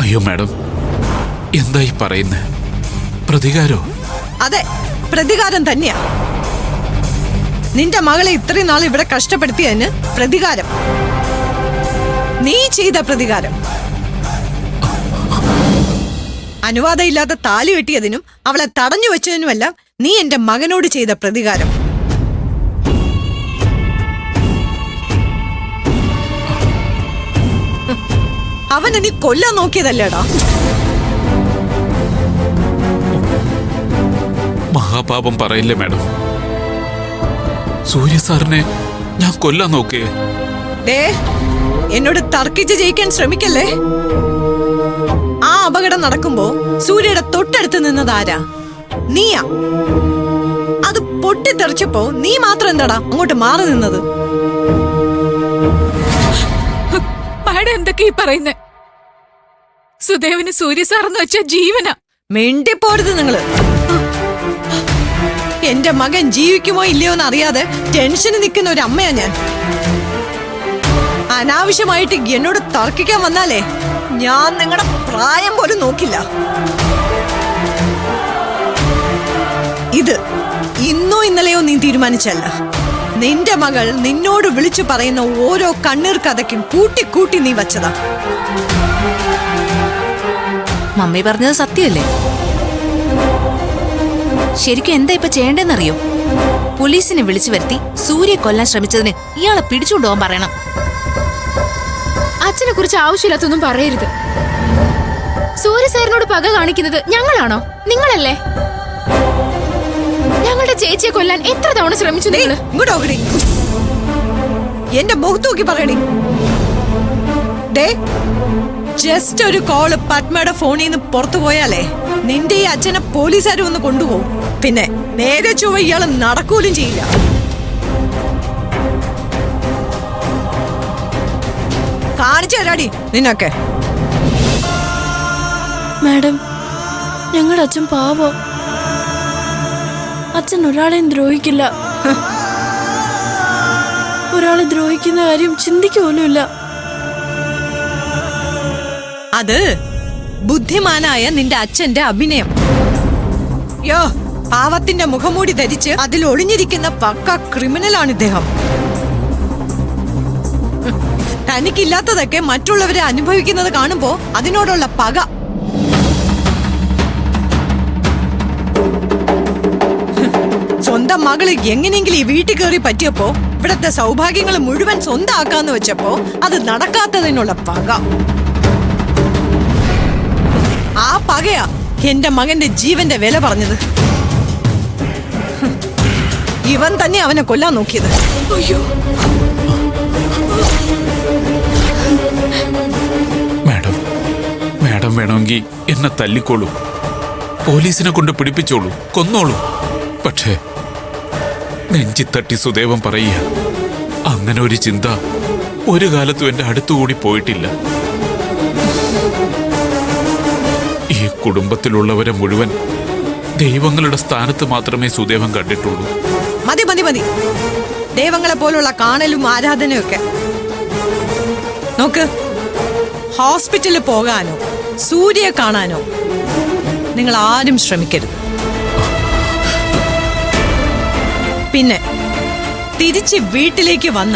അയ്യോ മാഡം, എന്തായി പറയുന്നേ? പ്രതികാരോ? അതെ, പ്രതികാരം തന്നെയാ. നിന്റെ മകളെ ഇത്രയും നാൾ ഇവിടെ കഷ്ടപ്പെടുത്തിയതിന് പ്രതികാരം. നീ ചെയ്ത പ്രതികാരം. അനുവാദമില്ലാത്ത താലി കെട്ടിയതിനും അവളെ തടഞ്ഞു വെച്ചതിനുമെല്ലാം നീ എന്റെ മകനോട് ചെയ്ത പ്രതികാരം. അവനെ നീ കൊല്ലാൻ നോക്കിയതല്ലേടാ. മഹാപാപം പറയില്ലേ മാഡം. സൂര്യ സാറിനെ ഞാൻ കൊല്ലാൻ നോക്കിയേ. എന്നോട് തർക്കിച്ച് ജയിക്കാൻ ശ്രമിക്കല്ലേ. ആ അപകടം നടക്കുമ്പോ സൂര്യയുടെ തൊട്ടടുത്ത് നിന്നതാരാ? നീയാ. അത് പൊട്ടിത്തെറിച്ചപ്പോ നീ മാത്രം എന്താടാ അങ്ങോട്ട് മാറി നിന്നത്? മാഡം എന്തൊക്കെ പറയുന്നേ? സുദേവന് സൂര്യ സാറെന്ന് വെച്ച ജീവന. മിണ്ടിപ്പോരുത് നിങ്ങള്. എന്റെ മകൻ ജീവിക്കുമോ ഇല്ലയോ എന്ന് അറിയാതെ ടെൻഷന് നിൽക്കുന്ന ഒരു അമ്മയാ ഞാൻ. അനാവശ്യമായിട്ട് എന്നോട് തർക്കിക്കാൻ വന്നാലേ ഞാൻ നിങ്ങളുടെ പ്രായം പോലും നോക്കില്ല. ഇത് ഇന്നോ ഇന്നലെയോ നീ തീരുമാനിച്ചല്ല. നിന്റെ മകൾ നിന്നോട് വിളിച്ചു പറയുന്ന ഓരോ കണ്ണീർ കഥയ്ക്കും കൂട്ടി നീ വച്ചതാ. മമ്മി പറഞ്ഞത് സത്യമല്ലേ? ശരിക്കും എന്താ ഇപ്പൊ ചെയ്യേണ്ടെന്നറിയോ? പോലീസിനെ വിളിച്ചു വരുത്തി സൂര്യ കൊല്ലാൻ ശ്രമിച്ചതിന് ഇയാളെ പിടിച്ചുകൊണ്ടുപോകാൻ പറയണം. അച്ഛനെ കുറിച്ച് ആവശ്യമില്ലാത്തൊന്നും പറയരുത്. സൂര്യ സാറിനോട് പക കാണിക്കുന്നത് ഞങ്ങളാണോ? നിങ്ങളല്ലേ? ഞങ്ങളുടെ ചേച്ചിയെ കൊല്ലാൻ എത്ര തവണ ശ്രമിച്ചു നിങ്ങള്? ഇങ്ങോട്ടോക്കടി, എന്റെ മുഖത്ത് നോക്കി പറയണേ. ജസ്റ്റ് ഒരു കോള് പത്മയുടെ ഫോണിൽ നിന്ന് പുറത്തു പോയാലേ നിന്റെ ഈ അച്ഛനെ പോലീസുകാരും ഒന്ന് കൊണ്ടുപോകും. പിന്നെ നേരെ ചൊവ്വ ഇയാള് നടക്കൂലും ചെയ്യില്ല. കാണിച്ചു തരാടി നിന്നൊക്കെ. മാഡം, ഞങ്ങളുടെ അച്ഛൻ പാവോ. അച്ഛൻ ഒരാളെയും ദ്രോഹിക്കില്ല. ഒരാളെ ദ്രോഹിക്കുന്ന കാര്യം ചിന്തിക്കുപോലുമില്ല. അത് ബുദ്ധിമാനായ നിന്റെ അച്ഛന്റെ അഭിനയം. യോ, പാവത്തിന്റെ മുഖംമൂടി ധരിച്ച് അതിൽ ഒളിഞ്ഞിരിക്കുന്ന പക്ക ക്രിമിനലാണ് ഇദ്ദേഹം. തനിക്കില്ലാത്തതൊക്കെ മറ്റുള്ളവരെ അനുഭവിക്കുന്നത് കാണുമ്പോ അതിനോടുള്ള പക. സ്വന്തം മകള് എങ്ങനെയെങ്കിലും ഈ വീട്ടിൽ കയറി പറ്റിയപ്പോ ഇവിടത്തെ സൗഭാഗ്യങ്ങൾ മുഴുവൻ സ്വന്തമാക്കാന്ന് വെച്ചപ്പോ അത് നടക്കാത്തതിനുള്ള പക. ആ പകയാ എന്റെ മകന്റെ ജീവന്റെ വില പറഞ്ഞത്. ഇവൻ തന്നെ അവനെ കൊല്ലാൻ നോക്കിയത്. അയ്യോ, മാഡം, മാഡം വേണമെങ്കിൽ എന്നെ തല്ലിക്കോളൂ, പോലീസിനെ കൊണ്ട് പിടിപ്പിച്ചോളൂ, കൊന്നോളൂ. പക്ഷേ നെഞ്ചിത്തട്ടി സുദേവൻ പറയുക, അങ്ങനെ ഒരു ചിന്ത ഒരു കാലത്തും എന്റെ അടുത്തുകൂടി പോയിട്ടില്ല. ഈ കുടുംബത്തിലുള്ളവരെ മുഴുവൻ ദൈവങ്ങളുടെ സ്ഥാനത്ത് മാത്രമേ സുദേവൻ കണ്ടിട്ടുള്ളൂ. മതി മതി മതി, ദൈവങ്ങളെ പോലുള്ള കാണലും ആരാധനയും ഒക്കെ. നോക്ക്, ഹോസ്പിറ്റലിൽ പോകാനോ സൂര്യയെ കാണാനോ നിങ്ങൾ ആരും ശ്രമിക്കരുത്. പിന്നെ തിരിച്ച് വീട്ടിലേക്ക് വന്ന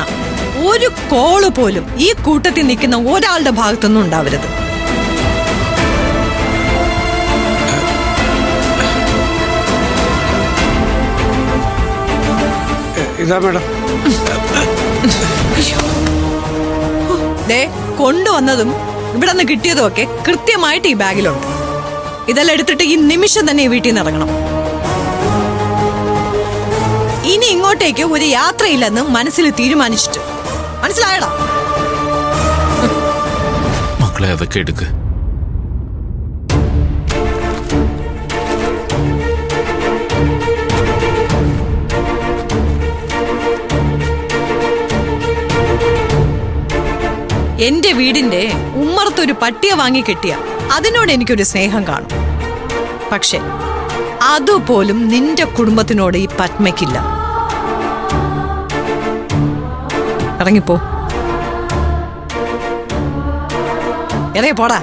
ഒരു കോള് പോലും ഈ കൂട്ടത്തിൽ നിൽക്കുന്ന ഒരാളുടെ ഭാഗത്തൊന്നും ഉണ്ടാവരുത്. ഇതാ മേഡം. കൊണ്ടുവന്നതും ഇവിടെ നിന്ന് കിട്ടിയതും ഒക്കെ കൃത്യമായിട്ട് ഈ ബാഗിലുണ്ട്. ഇതെല്ലാം എടുത്തിട്ട് ഈ നിമിഷം തന്നെ ഈ വീട്ടിൽ നിന്ന് ഇറങ്ങണം. ഇനി ഇങ്ങോട്ടേക്ക് ഒരു യാത്രയില്ലെന്ന് മനസ്സിൽ തീരുമാനിച്ചിട്ട്. മനസ്സിലായടാ? മക്കളെ അതൊക്കെ എടുക്ക്. എന്റെ വീടിന്റെ ഉമ്മറത്തൊരു പട്ടിയെ വാങ്ങി കിട്ടിയ അതിനോട് എനിക്കൊരു സ്നേഹം കാണും. പക്ഷെ അതുപോലും നിന്റെ കുടുംബത്തിനോട് ഈ പത്മയ്ക്കില്ല. ഇറങ്ങിപ്പോ, ഇറങ്ങി പോടാ.